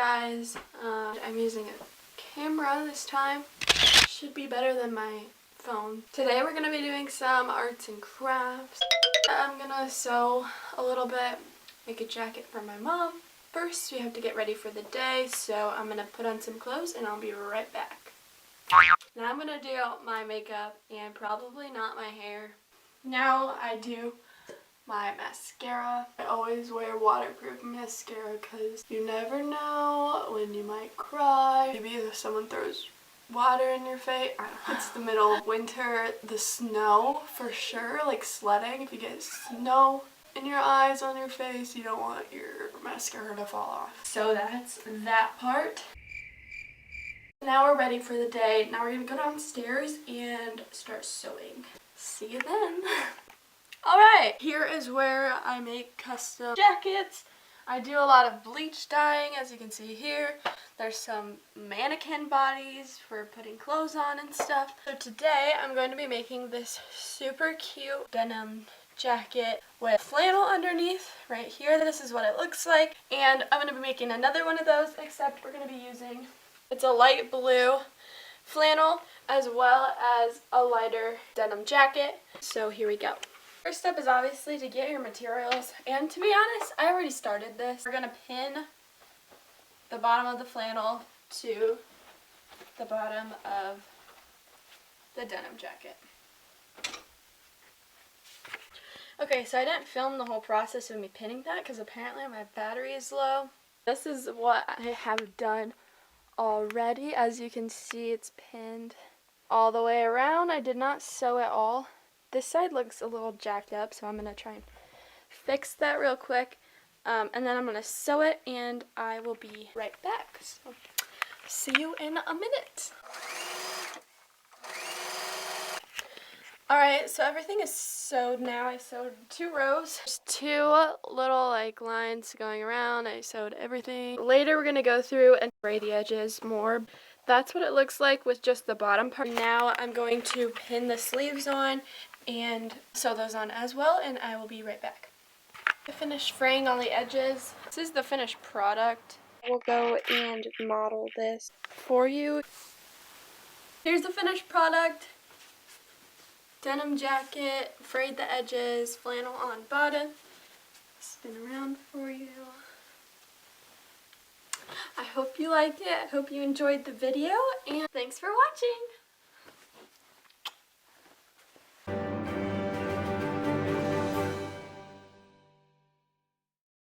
guys. I'm using a camera this time. Should be better than my phone. Today we're going to be doing some arts and crafts. I'm going to sew a little bit, make a jacket for my mom. First we have to get ready for the day, so I'm going to put on some clothes and I'll be right back. Now I'm going to do my makeup and probably not my hair. Now I do my mascara. I always wear waterproof mascara because you never know when you might cry. Maybe if someone throws water in your face. I don't know. It's the middle of winter. The snow for sure, like sledding. If you get snow in your eyes, on your face, you don't want your mascara to fall off. So that's that part. Now we're ready for the day. Now we're gonna go downstairs and start sewing. See you then. Alright, here is where I make custom jackets. I do a lot of bleach dyeing, as you can see here. There's some mannequin bodies for putting clothes on and stuff. So today I'm going to be making this super cute denim jacket with flannel underneath right here. This is what it looks like. And I'm going to be making another one of those, except we're going to be using, it's a light blue flannel as well as a lighter denim jacket. So here we go. First step is obviously to get your materials, and to be honest, I already started this. We're going to pin the bottom of the flannel to the bottom of the denim jacket. Okay, so I didn't film the whole process of me pinning that because apparently my battery is low. This is what I have done already. As you can see, it's pinned all the way around. I did not sew it all. This side looks a little jacked up, so I'm going to try and fix that real quick. And then I'm going to sew it, and I will be right back. So, see you in a minute. Alright, so everything is sewed now. I sewed 2 rows. There's 2 little lines going around. I sewed everything. Later we're going to go through and spray the edges more. That's what it looks like with just the bottom part. Now I'm going to pin the sleeves on and sew those on as well, and I will be right back. I finished fraying all the edges. This is the finished product. We'll go and model this for you. Here's the finished product. Denim jacket, frayed the edges, flannel on bottom. Spin around for you. I hope you liked it. I hope you enjoyed the video, and thanks for watching.